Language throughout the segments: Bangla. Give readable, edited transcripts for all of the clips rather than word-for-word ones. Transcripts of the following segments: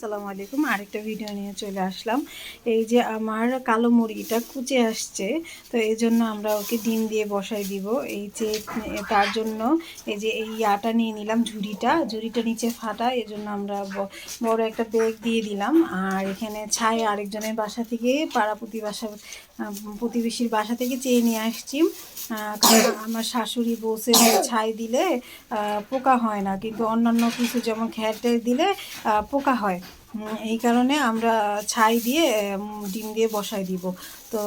আসসালামু আলাইকুম। আরেকটা ভিডিও নিয়ে চলে আসলাম। এই যে আমার কালো মুরগিটা কুচে আসছে, তো এই জন্য আমরা ওকে ডিম দিয়ে বসাই দিব। এই যে তার জন্য এই যে এই আটা নিয়ে নিলাম, ঝুড়িটা নিচে ফাটা, এই জন্য আমরা বড় একটা ব্যাগ দিয়ে দিলাম। আর এখানে ছাই আরেকজনের বাসা থেকে প্রতিবেশীর বাসা থেকে চেয়ে নিয়ে আসছি। কারণ আমার শাশুড়ি বলছে যে ছাই দিলে পোকা হয় না, কিন্তু অন্যান্য কিছু যেমন খ্যার দিলে পোকা হয়। এই কারণে আমরা ছাই দিয়ে ডিম দিয়ে বসাই দিব। তো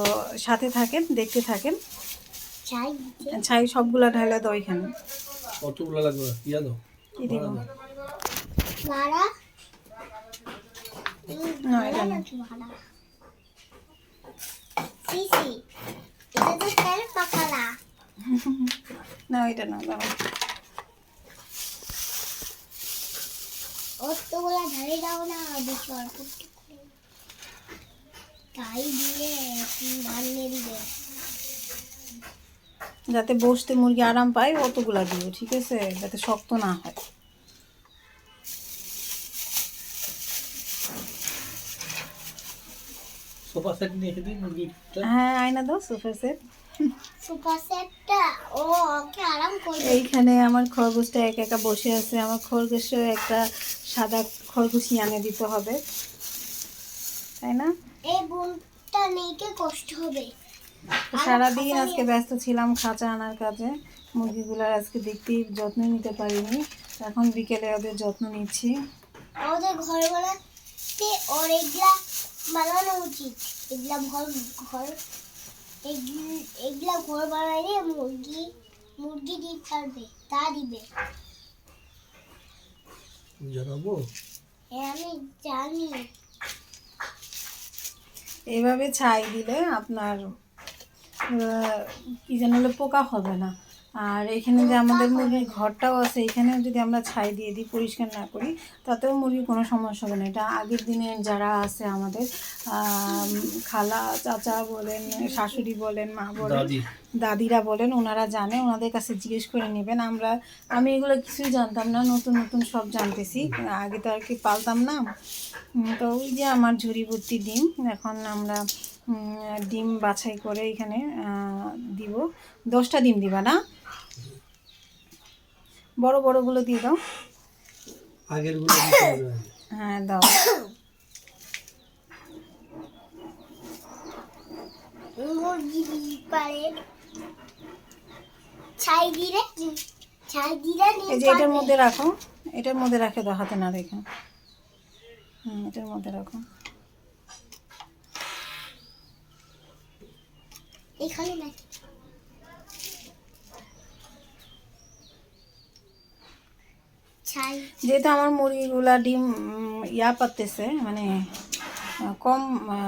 সাথে থাকেন, দেখতে থাকেন। ছাই সবগুলা ঢালা দাও এখানে। কতগুলো লাগবে? ইয়া দাও। কি দিব? না, এটা না। না, এটা না, দাও। অতগুলা ঢালে দাও না, বেশি অল্প তাই দিয়ে ধান নিয়ে দিবে, যাতে বসতে মুরগি আরাম পায় অতগুলা দিও, ঠিক আছে? যাতে শক্ত না হয়। সোফা সেট নিয়ে এসে দিই মুরগিটা। হ্যাঁ, আয়না দাও, সোফা সেট। সোফা সেটটা ও ওকে আরাম করবে। এইখানে আমার খরগোশটা একা একা বসে আছে। আমার খরগোশে একটা সাদা খরগোশই আনে দিতে হবে, তাই না? এই বোনটা নিতে কষ্ট হবে। সারাদিন আজকে ব্যস্ত ছিলাম খাঁচা আনার কাজে। মুরগিগুলার আজকে দেখতেই যত্ন নিতে পারিনি। এখন বিকেলে ওদের যত্ন নিচ্ছি। ওদের ঘর বানাতে ওর এগুলা বানানো উচিত। এগুলা ঘর এগুলা ঘর বানাইলে মুরগি ডিম পারবে, তা দিবে। জানাবো? হ্যাঁ, আমি জানি। এভাবে ছাই দিলে আপনার কি যেন হলে পোকা হবে না। আর এখানে যে আমাদের মুরগির ঘরটাও আছে, এখানেও যদি আমরা ছাই দিয়ে দিই, পরিষ্কার না করি, তাতেও মুরগির কোনো সমস্যা হবে না। এটা আগের দিনে যারা আছে আমাদের খালা চাচা বলেন, শাশুড়ি বলেন, মা বলেন, দাদিরা বলেন, ওনারা জানে, ওনাদের কাছে জিজ্ঞেস করে নেবেন। আমি এগুলো কিছুই জানতাম না, নতুন নতুন সব জানতেছি। আগে তো আর কি পালতাম না। তো ওই যে আমার ঝুড়ি ভর্তি ডিম, এখন আমরা ডিম বাছাই করে এখানে দিব। 10টা ডিম দিবা না? বড় বড়গুলো দিয়ে দাও। আগের গুলো দিতে হবে। হ্যাঁ, দাও। মুরগি ডিম পারে ছাই দিলে এই যে এটার মধ্যে রাখো, এটার মধ্যে রাখে দাও, হাতে না রেখে। এটার মধ্যে রাখো। এখানে নাকি ছাই? যেহেতু আমার মুরগিগুলা ডিম পারতেছে, মানে কম,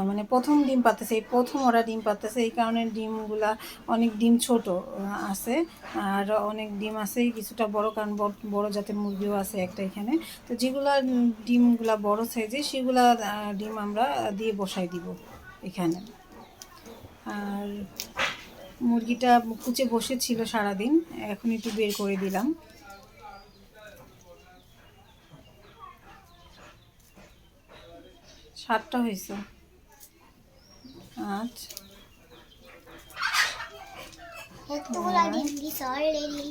মানে প্রথম ডিম পারতেছে, এই প্রথম ওরা ডিম পারতেছে, এই কারণে ডিমগুলা অনেক ডিম ছোট আছে, আর অনেক ডিম আছে কিছুটা বড়, কারণ বড় জাতের মুরগিও আছে একটা এখানে। তো যেগুলা ডিমগুলা বড় সাইজে, সেগুলা ডিম আমরা দিয়ে বসাই দিব এখানে। আর মুরগিটা কুচে বসেছিল সারাদিন, এখন একটু বের করে দিলাম। সাতটা হয়েছে। আচ্ছা, এতগুলা ডিম দিছে অলরেডি।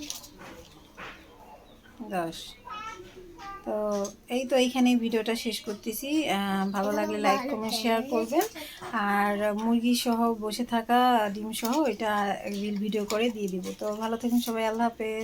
10। তো এই তো এইখানেই ভিডিওটা শেষ করতেছি। ভালো লাগলে লাইক কমেন্ট শেয়ার করবেন। আর মুরগি সহ বসে থাকা ডিম সহ এটা রিল ভিডিও করে দিয়ে দিব। তো ভালো থাকুন সবাই, আল্লাহ হাফেজ।